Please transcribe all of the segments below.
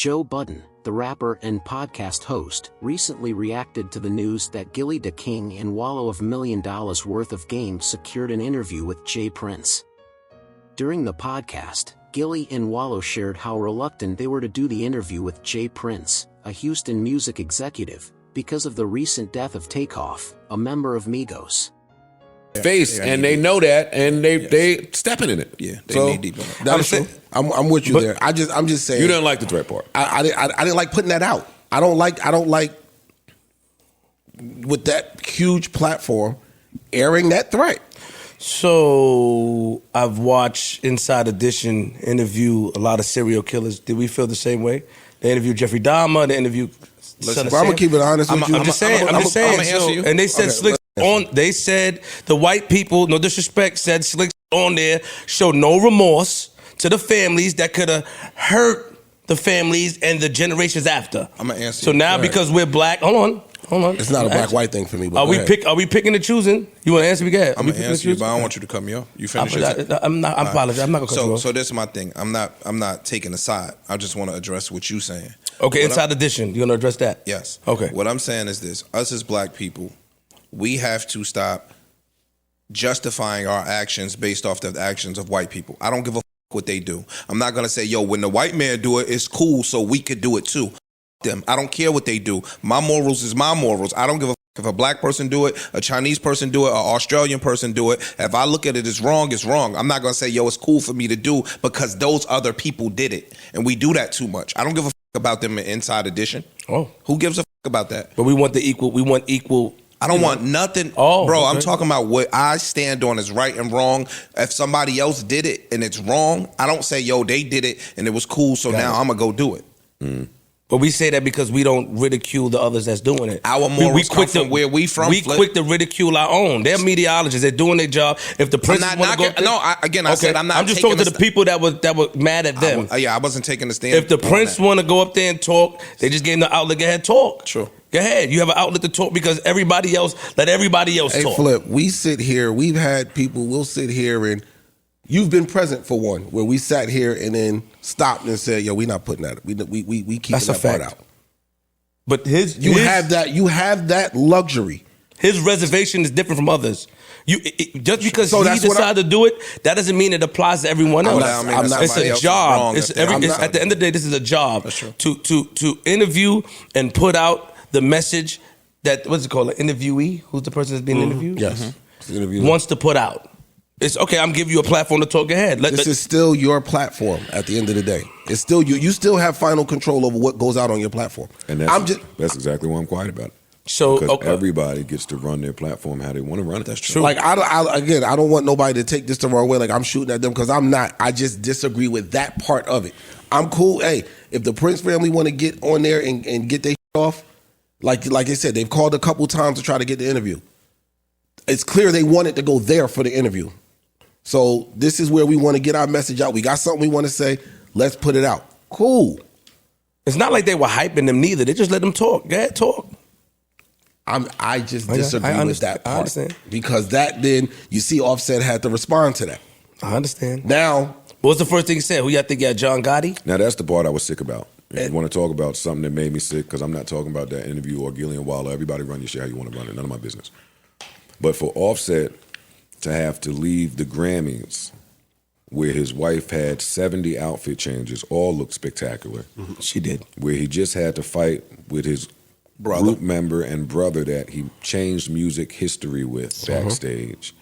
Joe Budden, the rapper and podcast host, recently reacted to the news that Gillie and Wallo of $1 million worth of game secured an interview with J Prince. During the podcast, Gillie and Wallo shared how reluctant they were to do the interview with J Prince, a Houston music executive, because of the recent death of Takeoff, a member of Migos. Face, and they know that, and they stepping in it. Yeah, they need deep on it. That's true. I'm with you there. I'm just saying. You didn't like the threat part. I didn't like putting that out. I don't like with that huge platform airing that threat. So I've watched Inside Edition interview a lot of serial killers. Did we feel the same way? They interviewed Jeffrey Dahmer. They interviewed. Listen, I'm gonna keep it honest with you. I'm just saying. I'm just saying. answer you. And they said Slick on. They said the white people, no disrespect, said Slick on there showed no remorse to the families that could have hurt the families and the generations after. I'm gonna answer. So now because we're black, hold on. It's not a black-white thing for me. But Are we picking and choosing? You want to answer me? Go ahead. I'm gonna answer you, but I don't want you to cut me off. You finish it. I'm apologizing. I'm not gonna cut you off. So this is my thing. I'm not taking a side. I just want to address what you're saying. Okay, Inside Edition. You gonna address that? Yes. Okay. What I'm saying is this: us as black people, we have to stop justifying our actions based off the actions of white people. I don't give a f what they do. I'm not gonna say, yo, when the white man do it, it's cool, so we could do it too. F them. I don't care what they do. My morals is my morals. I don't give a f if a black person do it, a Chinese person do it, an Australian person do it. If I look at it as wrong, it's wrong. I'm not gonna say, yo, it's cool for me to do because those other people did it, and we do that too much. I don't give a f about them in Inside Edition. Oh, who gives a f about that? But we want the equal. We want equal. I don't want nothing. Oh, bro, okay. I'm talking about what I stand on is right and wrong. If somebody else did it and it's wrong, I don't say, yo, they did it and it was cool, so now I'm going to go do it. Mm. But we say that because we don't ridicule the others that's doing it. Our morals come from where we from. We quick to ridicule our own. They're meteorologists. They're doing their job. If the prince want to go up there, I said I'm not. I'm just talking to the people that were mad at them. I wasn't taking the stand. If the prince want to go up there and talk, they just gave him the outlet. Go ahead, talk. True. Go ahead. You have an outlet to talk because everybody else, let everybody else talk. Hey, Flip, we sit here, we've had people, we'll sit here and you've been present for one, where we sat here and then stopped and said, yo, we're not putting that, we keeping that part out. But you have that luxury. His reservation is different from others. Just because he decided to do it, that doesn't mean it applies to everyone else. It's a job. At the end of the day, this is a job to interview and put out the message that, what's it called, an interviewee? Who's the person that's being interviewed? Yes. Wants to put out. It's okay, I'm giving you a platform to talk ahead. This is still your platform at the end of the day. It's still you. You still have final control over what goes out on your platform. And that's exactly why I'm quiet about it. So because everybody gets to run their platform how they want to run it. That's true. Like I don't want nobody to take this the wrong way. Like I'm shooting at them because I'm not. I just disagree with that part of it. I'm cool. Hey, if the Prince family want to get on there and get their off, like I said, they've called a couple times to try to get the interview. It's clear they wanted to go there for the interview. So this is where we want to get our message out. We got something we want to say. Let's put it out. Cool. It's not like they were hyping them neither. They just let them talk. Go ahead, talk. I just disagree with that part. I understand. Because then you see Offset had to respond to that. I understand. Now, what was the first thing he said? Who y'all think got John Gotti? Now that's the part I was sick about. If you want to talk about something that made me sick, because I'm not talking about that interview or Gillie and Wallo. Everybody run your shit how you want to run it. None of my business. But for Offset to have to leave the Grammys where his wife had 70 outfit changes, all looked spectacular. Mm-hmm. She did. Where he just had to fight with his group member and brother that he changed music history with backstage.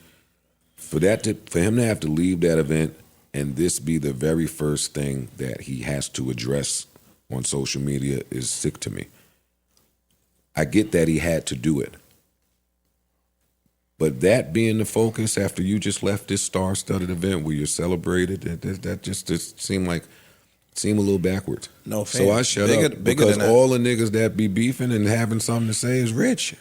For him to have to leave that event and this be the very first thing that he has to address on social media is sick to me. I get that he had to do it. But that being the focus after you just left this star-studded event where you're celebrated, that just seemed a little backwards. No, so I shut up because all the niggas that be beefing and having something to say is rich.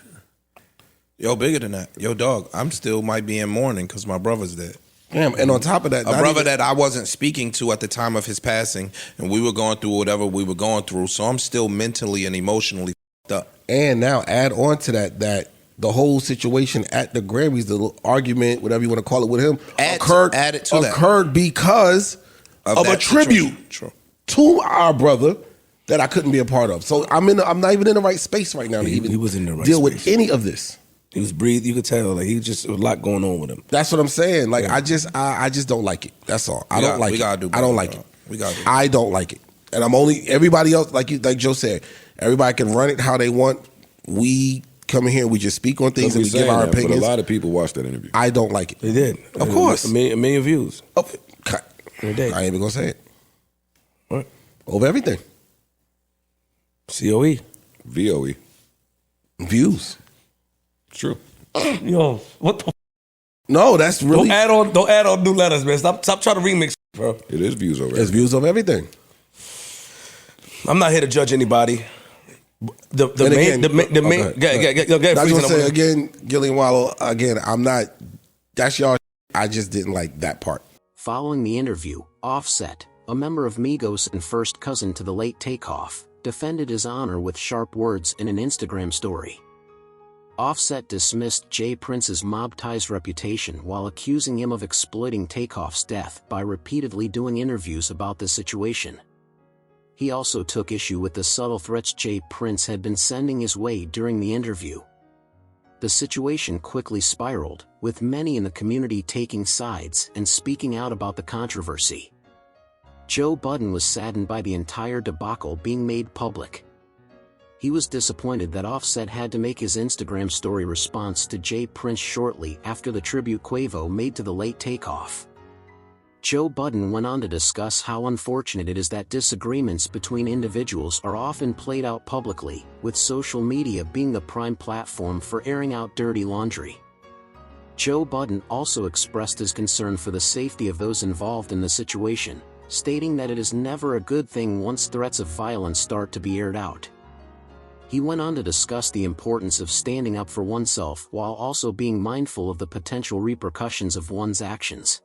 Yo, bigger than that. Yo, dog, I'm still might be in mourning because my brother's dead. Damn, and on top of that, a brother that I wasn't speaking to at the time of his passing, and we were going through whatever we were going through, so I'm still mentally and emotionally fucked up. And now add on to that the whole situation at the Grammys, the argument, whatever you want to call it with him, occurred because of a tribute to our brother that I couldn't be a part of. So I'm not even in the right space right now to even deal with any of this. He was breathing. You could tell, like he just a lot going on with him. That's what I'm saying. Like I just don't like it. That's all. I don't like it. I don't like it. I don't like it. And I'm only everybody else like Joe said. Everybody can run it how they want. We come in here, we just speak on things and we give our opinions. But a lot of people watched that interview. I don't like it. They did, of course. A million views. Oh, I ain't even gonna say it. What? Over everything. COE, VOE, views. True. Yo, what the? No, that's really. Don't add on new letters, man. Stop trying to remix, bro. It is views over. It's views of everything. I'm not here to judge anybody. The main. I was gonna say again, Gillie and Wallo. Again, I'm not. That's y'all. I just didn't like that part. Following the interview, Offset, a member of Migos and first cousin to the late Takeoff, defended his honor with sharp words in an Instagram story. Offset dismissed J. Prince's mob ties reputation while accusing him of exploiting Takeoff's death by repeatedly doing interviews about the situation. He also took issue with the subtle threats J. Prince had been sending his way during the interview. The situation quickly spiraled, with many in the community taking sides and speaking out about the controversy. Joe Budden was saddened by the entire debacle being made public. He was disappointed that Offset had to make his Instagram story response to J. Prince shortly after the tribute Quavo made to the late Takeoff. Joe Budden went on to discuss how unfortunate it is that disagreements between individuals are often played out publicly, with social media being the prime platform for airing out dirty laundry. Joe Budden also expressed his concern for the safety of those involved in the situation, stating that it is never a good thing once threats of violence start to be aired out. He went on to discuss the importance of standing up for oneself while also being mindful of the potential repercussions of one's actions.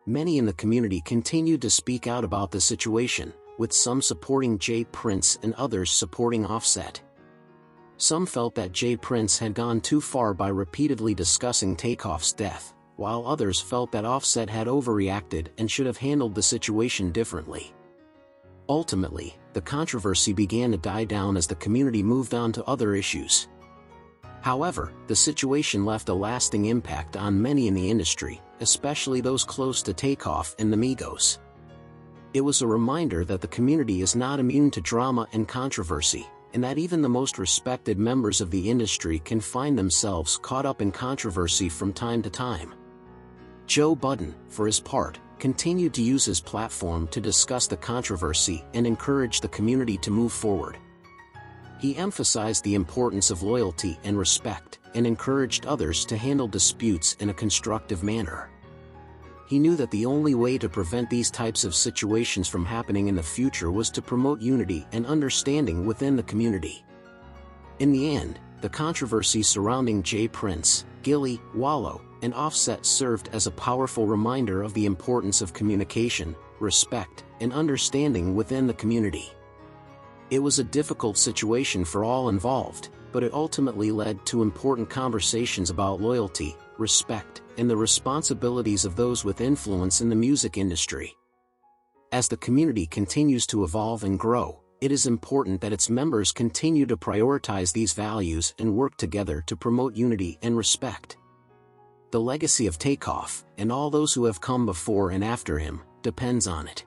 Many in the community continued to speak out about the situation, with some supporting J. Prince and others supporting Offset. Some felt that J. Prince had gone too far by repeatedly discussing Takeoff's death, while others felt that Offset had overreacted and should have handled the situation differently. Ultimately, the controversy began to die down as the community moved on to other issues. However, the situation left a lasting impact on many in the industry, especially those close to Takeoff and the Migos. It was a reminder that the community is not immune to drama and controversy, and that even the most respected members of the industry can find themselves caught up in controversy from time to time. Joe Budden, for his part, continued to use his platform to discuss the controversy and encourage the community to move forward. He emphasized the importance of loyalty and respect, and encouraged others to handle disputes in a constructive manner. He knew that the only way to prevent these types of situations from happening in the future was to promote unity and understanding within the community. In the end, the controversy surrounding J. Prince, Gillie, Wallo, and Offset served as a powerful reminder of the importance of communication, respect, and understanding within the community. It was a difficult situation for all involved, but it ultimately led to important conversations about loyalty, respect, and the responsibilities of those with influence in the music industry. As the community continues to evolve and grow, it is important that its members continue to prioritize these values and work together to promote unity and respect. The legacy of Takeoff, and all those who have come before and after him, depends on it.